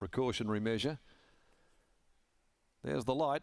precautionary measure. There's the light.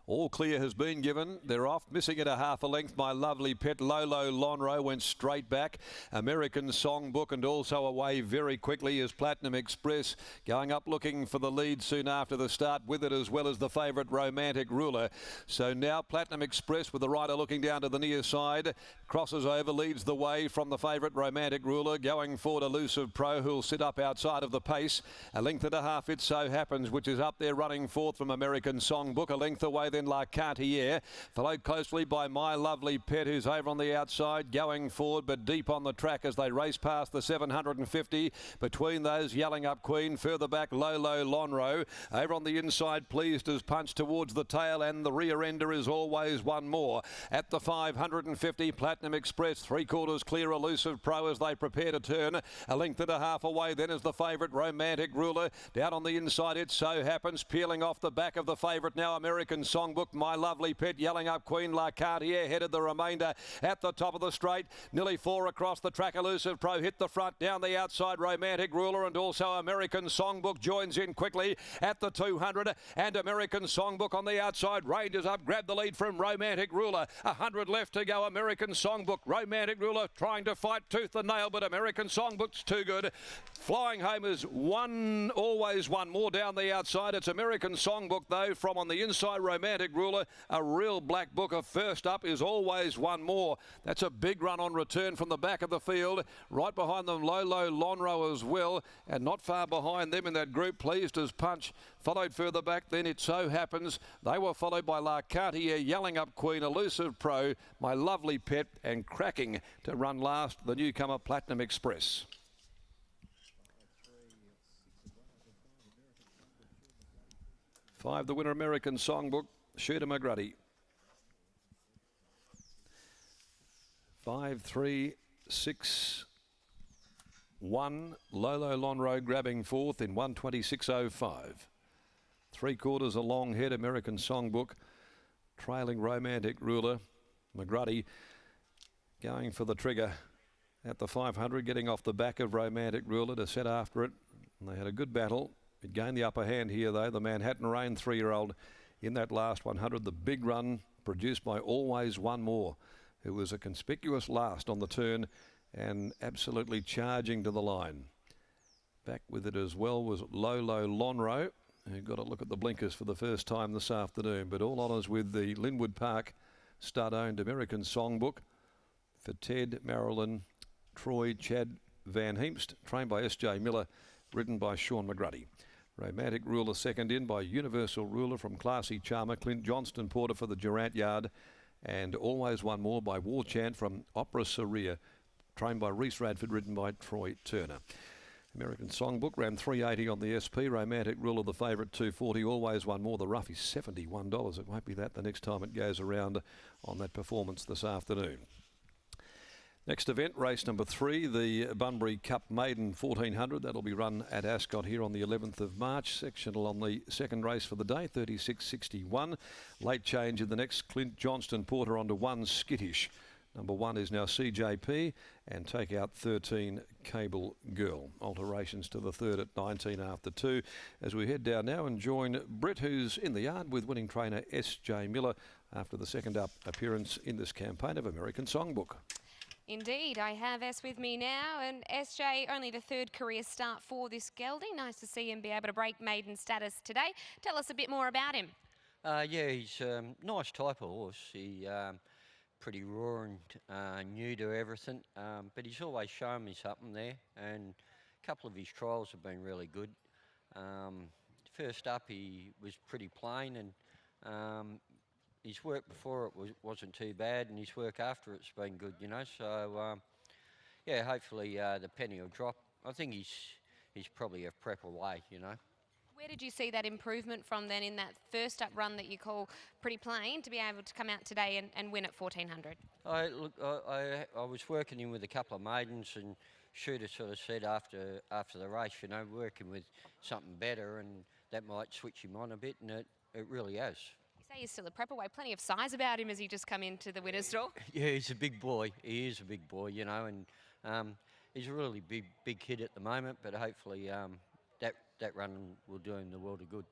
All clear has been given. They're off, missing it a half a length. My Lovely Pet, Lolo Lonro went straight back. American Songbook and also away very quickly is Platinum Express, going up looking for the lead soon after the start, with it as well as the favourite Romantic Ruler. So now Platinum Express, with the rider looking down to the near side, crosses over, leads the way from the favourite Romantic Ruler. Going forward, Elusive Pro, who'll sit up outside of the pace. A length and a half, It So Happens, which is up there running forth from American Songbook. A length away then La Cartier, followed closely by My Lovely Pet, who's over on the outside, going forward but deep on the track as they race past the 750. Between those, Yelling Up Queen, further back Lolo Lonro, over on the inside, Pleased as Punch towards the tail, and the rear ender is Always One More. At the 550, Platinum Express, 3/4 clear, Elusive Pro as they prepare to turn. A length and a half away then is the favourite Romantic Ruler. Down on the inside, It So Happens, peeling off the back of the favourite now, American Songbook. My Lovely Pet, Yelling Up Queen, La Cartier headed the remainder at the top of the straight. Nearly 4 across the track. Elusive Pro hit the front. Down the outside, Romantic Ruler and also American Songbook joins in quickly at the 200. And American Songbook on the outside ranges up, grabbed the lead from Romantic Ruler. 100 left to go. American Songbook, Romantic Ruler trying to fight tooth and nail, but American Songbook's too good. Flying home is Always One More down the outside. It's American Songbook though from on the inside, Romantic Ruler. A real black booker. First up is Always One More. That's a big run on return from the back of the field. Right behind them, Lolo Lonro as well. And not far behind them in that group, Pleased as Punch. Followed further back, then It So Happens. They were followed by La Cartier, Yelling Up Queen, Elusive Pro, My Lovely Pet, and cracking to run last, the newcomer Platinum Express. 5, the winner, American Songbook, Shooter McGruddy. 5, 3, 6, 1. Lolo Lonro grabbing fourth in 1:26.05. 3/4 a long head, American Songbook, trailing Romantic Ruler. McGruddy going for the trigger at the 500, getting off the back of Romantic Ruler to set after it. And they had a good battle. It gained the upper hand here though. The Manhattan Rain 3-year-old in that last 100. The big run produced by Always One More, who was a conspicuous last on the turn and absolutely charging to the line. Back with it as well was Lolo Lonro, who got a look at the blinkers for the first time this afternoon. But all honours with the Linwood Park stud-owned American Songbook for Ted, Marilyn, Troy, Chad Van Heemst, trained by S.J. Miller, ridden by Sean McGruddy. Romantic Ruler second in by Universal Ruler from Classy Charmer, Clint Johnston Porter for the Durant Yard, and Always One More by War Chant from Opera Saria, trained by Reese Radford, ridden by Troy Turner. American Songbook ran 380 on the SP. Romantic Ruler the favourite 240. Always One More, the rough is $71. It won't be that the next time it goes around on that performance this afternoon. Next event, race number 3, the Bunbury Cup Maiden 1400. That'll be run at Ascot here on the 11th of March. Sectional on the second race for the day, 36.61. Late change in the next, Clint Johnston Porter onto 1 Skittish. Number 1 is now CJP, and take out 13 Cable Girl. Alterations to the third at 19 after 2. As we head down now and join Britt, who's in the yard with winning trainer S.J. Miller after the second up appearance in this campaign of American Songbook. Indeed, I have S with me now, and SJ, only the third career start for this gelding. Nice to see him be able to break maiden status today. Tell us a bit more about him. Yeah, he's a nice type of horse. He pretty raw and new to everything, but he's always shown me something there, and a couple of his trials have been really good. First up, he was pretty plain, and his work before it wasn't too bad, and his work after it's been good, you know. So, yeah, hopefully the penny will drop. I think he's probably a prep away, you know. Where did you see that improvement from then in that first up run that you call pretty plain to be able to come out today and win at 1400? I was working in with a couple of maidens, and Shooter sort of said after the race, you know, working with something better, and that might switch him on a bit, and it really has. You say he's still a prep away. Plenty of size about him as he just come into the winner's stall. Yeah, he's a big boy. He is a big boy, you know, and he's a really big hit at the moment, but hopefully that that run will do him the world of good.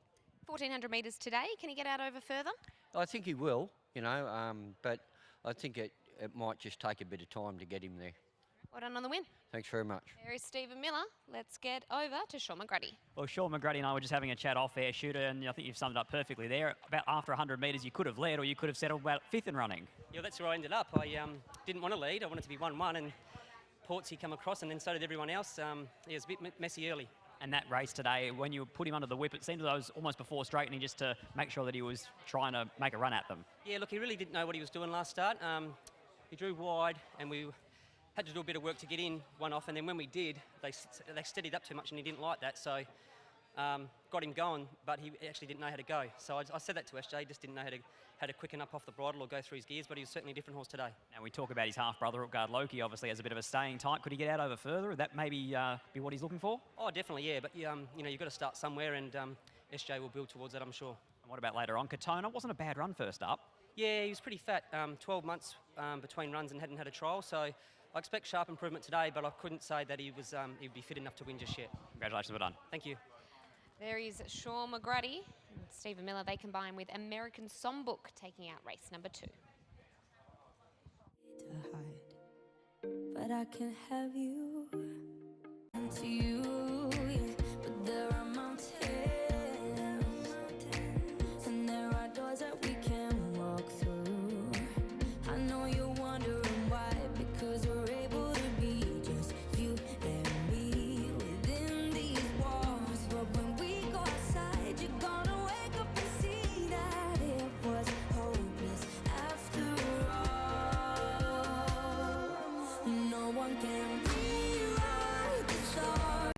1400 metres today. Can he get out over further? I think he will, you know, but I think it might just take a bit of time to get him there. Well done on the win. Thanks very much. There is Stephen Miller. Let's get over to Sean McGrady. Well, Sean McGrady and I were just having a chat off air, Shooter, and I think you've summed it up perfectly there. About after 100 metres, you could have led, or you could have settled about fifth in running. Yeah, that's where I ended up. I didn't want to lead. I wanted to be 1-1, and Portsy come across, and then so did everyone else. It was a bit messy early. And that race today, when you put him under the whip, it seemed as though it was almost before straightening, just to make sure that he was trying to make a run at them. Yeah, look, he really didn't know what he was doing last start. He drew wide, and we had to do a bit of work to get in one off, and then when we did, they steadied up too much, and he didn't like that, so got him going, but he actually didn't know how to go. So I said that to SJ, he just didn't know how to quicken up off the bridle or go through his gears, but he was certainly a different horse today. Now, we talk about his half-brother, Upguard Loki, obviously has a bit of a staying type. Could he get out over further? Would that maybe be what he's looking for? Oh, definitely, yeah, but you know, you've got to start somewhere, and SJ will build towards that, I'm sure. And what about later on? Katona wasn't a bad run first up. Yeah, he was pretty fat, 12 months between runs and hadn't had a trial, so I expect sharp improvement today, but I couldn't say that he'd be fit enough to win just yet. Congratulations, well done. Thank you. There is Sean McGrady and Stephen Miller. They combine with American Songbook, taking out race number 2. To hide, but I can have you and to you.